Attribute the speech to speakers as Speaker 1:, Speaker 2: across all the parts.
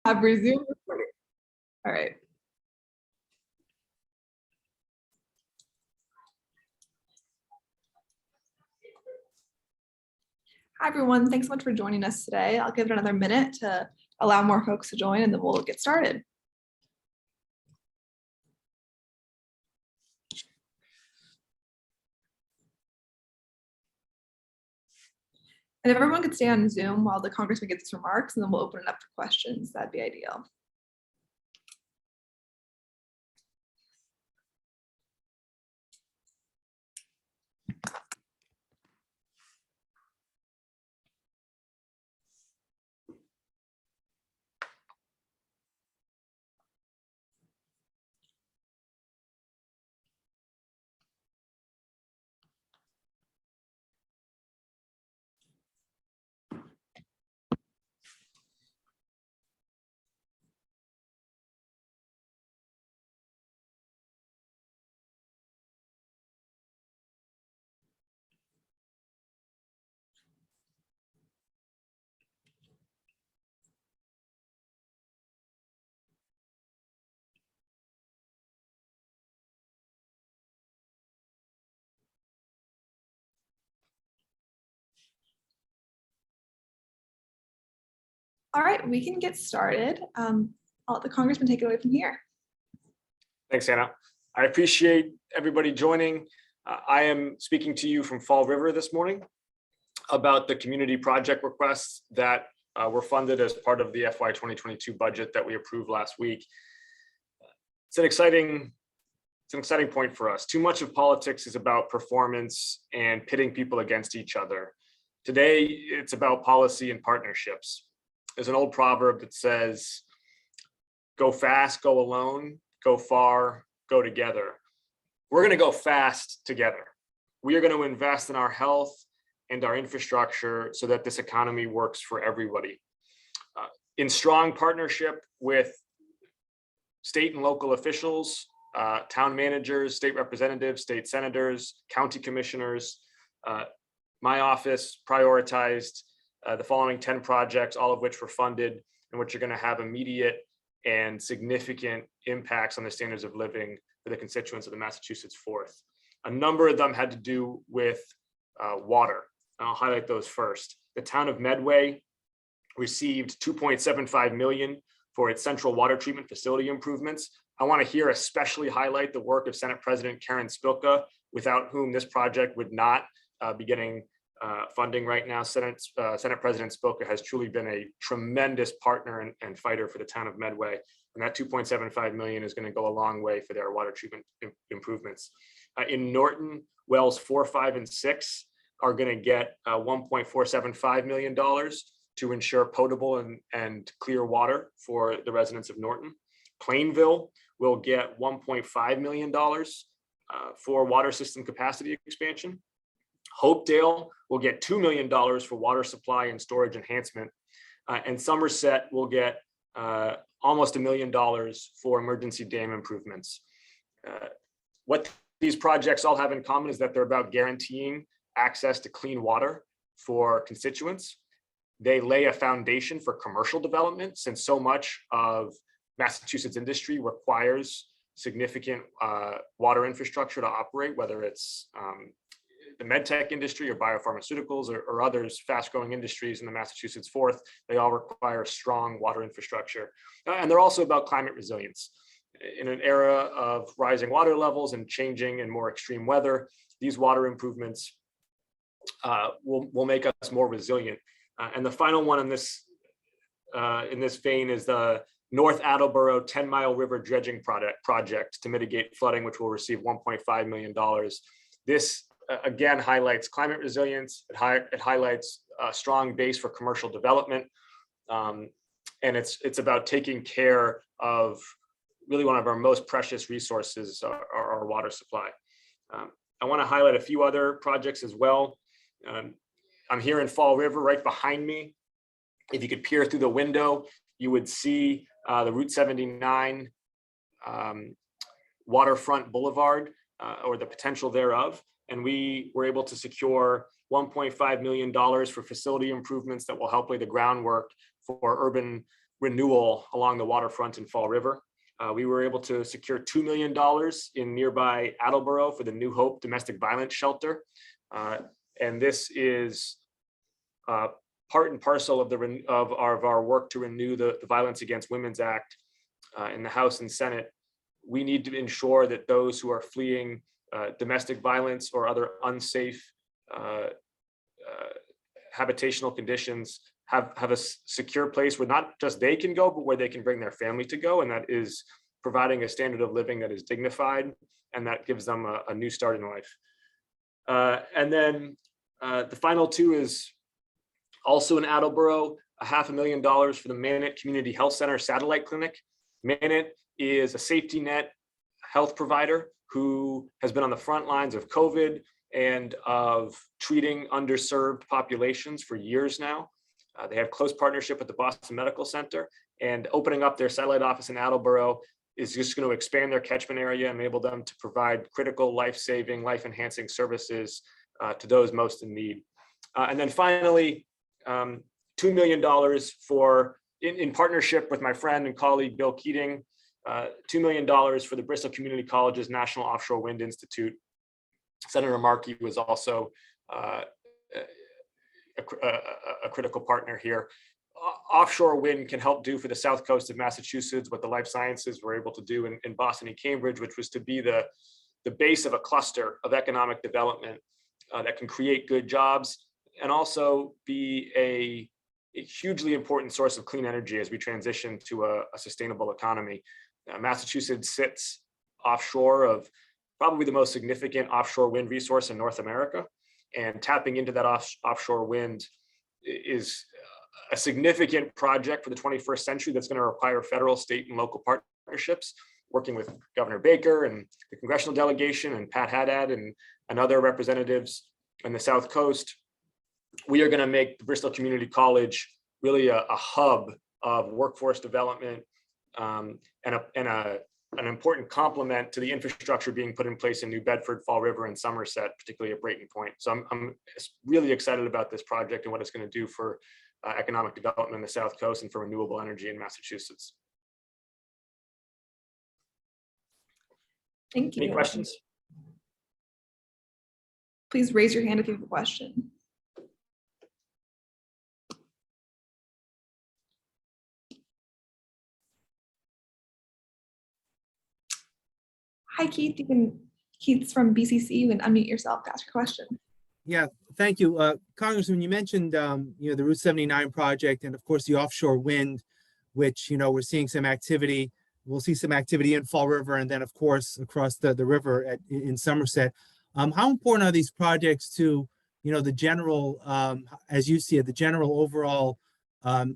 Speaker 1: Have resumed recording. All right. Hi, everyone. Thanks so much for joining us today. I'll give it another minute to allow more folks to join, and then we'll get started. And if everyone could stay on Zoom while the congressman gets his remarks, and then we'll open it up for questions, that'd be ideal. All right, we can get started. I'll let the congressman take it away from here.
Speaker 2: Thanks, Anna. I appreciate everybody joining. I am speaking to you from Fall River this morning about the community project requests that were funded as part of the FY 2022 budget that we approved last week. It's an exciting point for us. Too much of politics is about performance and pitting people against each other. Today, it's about policy and partnerships. There's an old proverb that says, go fast, go alone, go far, go together. We're going to go fast together. We are going to invest in our health and our infrastructure so that this economy works for everybody. In strong partnership with state and local officials, town managers, state representatives, state senators, county commissioners, my office prioritized the following 10 projects, all of which were funded and which are going to have immediate and significant impacts on the standards of living for the constituents of the Massachusetts 4th. A number of them had to do with water. And I'll highlight those first. The town of Medway received $2.75 million for its central water treatment facility improvements. I want to here especially highlight the work of Senate President Karen Spilka, without whom this project would not be getting funding right now. Senate President Spilka has truly been a tremendous partner and fighter for the town of Medway. And that $2.75 million is going to go a long way for their water treatment improvements. In Norton, wells 4, 5, and 6 are going to get $1.475 million to ensure potable and clear water for the residents of Norton. Plainville will get $1.5 million for water system capacity expansion. Hopedale will get $2 million for water supply and storage enhancement. And Somerset will get almost $1 million for emergency dam improvements. What these projects all have in common is that they're about guaranteeing access to clean water for constituents. They lay a foundation for commercial development, since so much of Massachusetts industry requires significant water infrastructure to operate, whether it's the medtech industry or biopharmaceuticals or others fast-growing industries in the Massachusetts 4th. They all require strong water infrastructure. And they're also about climate resilience. In an era of rising water levels and changing and more extreme weather, these water improvements will make us more resilient. And the final one in this vein is the North Attleboro 10-mile river dredging project to mitigate flooding, which will receive $1.5 million. This again highlights climate resilience. It highlights a strong base for commercial development, and it's about taking care of really one of our most precious resources, our water supply. I want to highlight a few other projects as well. I'm here in Fall River, right behind me. If you could peer through the window, you would see the Route 79 waterfront boulevard, or the potential thereof. And we were able to secure $1.5 million for facility improvements that will help lay the groundwork for urban renewal along the waterfront in Fall River. We were able to secure $2 million in nearby Attleboro for the New Hope Domestic Violence Shelter. And this is part and parcel of our work to renew the Violence Against Women's Act in the House and Senate. We need to ensure that those who are fleeing domestic violence or other unsafe habitational conditions have a secure place where not just they can go, but where they can bring their family to go. And that is providing a standard of living that is dignified and that gives them a new start in life. And then the final two is also in Attleboro, $500,000 for the Manat Community Health Center Satellite Clinic. Manat is a safety net health provider who has been on the front lines of COVID and of treating underserved populations for years now. They have close partnership with the Boston Medical Center, and opening up their satellite office in Attleboro is just going to expand their catchment area and enable them to provide critical life-saving, life-enhancing services to those most in need. And then finally, $2 million for, in partnership with my friend and colleague, Bill Keating, $2 million for the Bristol Community College's National Offshore Wind Institute. Senator Markey was also a critical partner here. Offshore wind can help do for the south coast of Massachusetts what the life sciences were able to do in Boston and Cambridge, which was to be the base of a cluster of economic development that can create good jobs and also be a hugely important source of clean energy as we transition to a sustainable economy. Massachusetts sits offshore of probably the most significant offshore wind resource in North America, and tapping into that offshore wind is a significant project for the 21st century that's going to require federal, state, and local partnerships, working with Governor Baker and the congressional delegation and Pat Haddad and other representatives on the South Coast. We are going to make the Bristol Community College really a hub of workforce development and an important complement to the infrastructure being put in place in New Bedford, Fall River, and Somerset, particularly at Brayton Point. So I'm really excited about this project and what it's going to do for economic development in the South Coast and for renewable energy in Massachusetts.
Speaker 1: Thank you.
Speaker 2: Any questions?
Speaker 1: Please raise your hand if you have a question. Hi, Keith. Keith's from BCC. You can unmute yourself to ask your question.
Speaker 3: Yeah, thank you. Congressman, you mentioned, the Route 79 project and of course the offshore wind, which, we're seeing some activity. We'll see some activity in Fall River and then of course across the river in Somerset. How important are these projects to, the general, as you see it, the general overall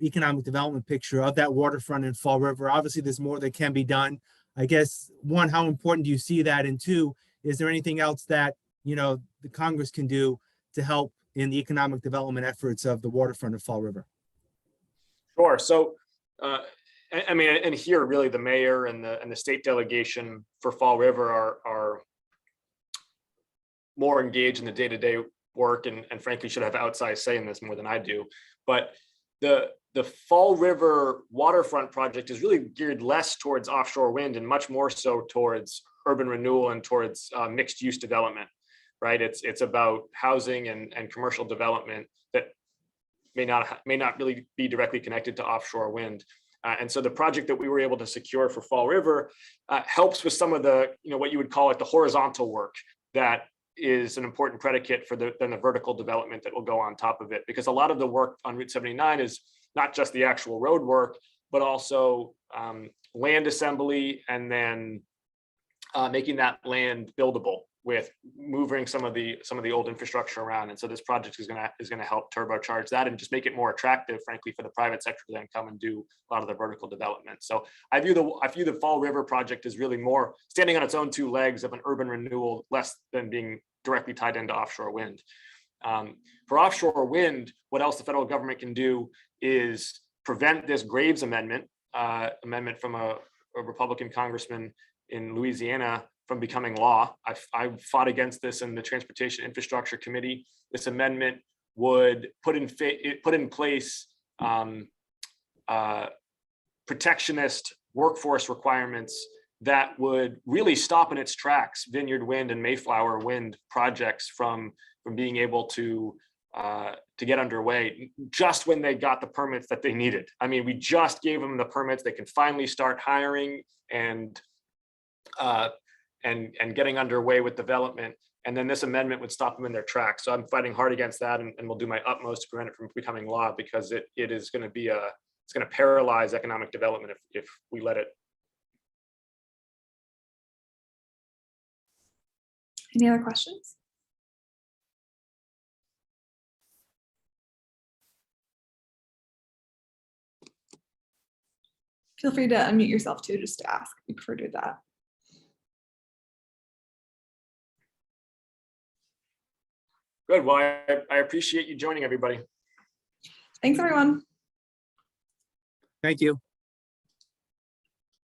Speaker 3: economic development picture of that waterfront in Fall River? Obviously, there's more that can be done. I guess, one, how important do you see that? And two, is there anything else that, the Congress can do to help in the economic development efforts of the waterfront of Fall River?
Speaker 2: Sure. So, and here really the mayor and the state delegation for Fall River are more engaged in the day-to-day work and frankly should have outsized say in this more than I do. But the Fall River waterfront project is really geared less towards offshore wind and much more so towards urban renewal and towards mixed use development, right? It's about housing and commercial development that may not really be directly connected to offshore wind. And so the project that we were able to secure for Fall River helps with some of the, what you would call it, the horizontal work that is an important predicate for the vertical development that will go on top of it. Because a lot of the work on Route 79 is not just the actual road work, but also land assembly and then making that land buildable with moving some of the old infrastructure around. And so this project is going to help turbocharge that and just make it more attractive, frankly, for the private sector to then come and do a lot of the vertical development. So I view the Fall River project as really more standing on its own two legs of an urban renewal, less than being directly tied into offshore wind. For offshore wind, what else the federal government can do is prevent this Graves amendment from a Republican congressman in Louisiana from becoming law. I fought against this in the Transportation Infrastructure Committee. This amendment would put in place protectionist workforce requirements that would really stop in its tracks Vineyard Wind and Mayflower Wind projects from being able to get underway just when they got the permits that they needed. I mean, we just gave them the permits. They can finally start hiring and getting underway with development. And then this amendment would stop them in their tracks. So I'm fighting hard against that, and we'll do my utmost to prevent it from becoming law, because it is going to be it's going to paralyze economic development if we let it.
Speaker 1: Any other questions? Feel free to unmute yourself too, just to ask. We prefer to do that.
Speaker 2: Good. Well, I appreciate you joining, everybody.
Speaker 1: Thanks, everyone.
Speaker 3: Thank you.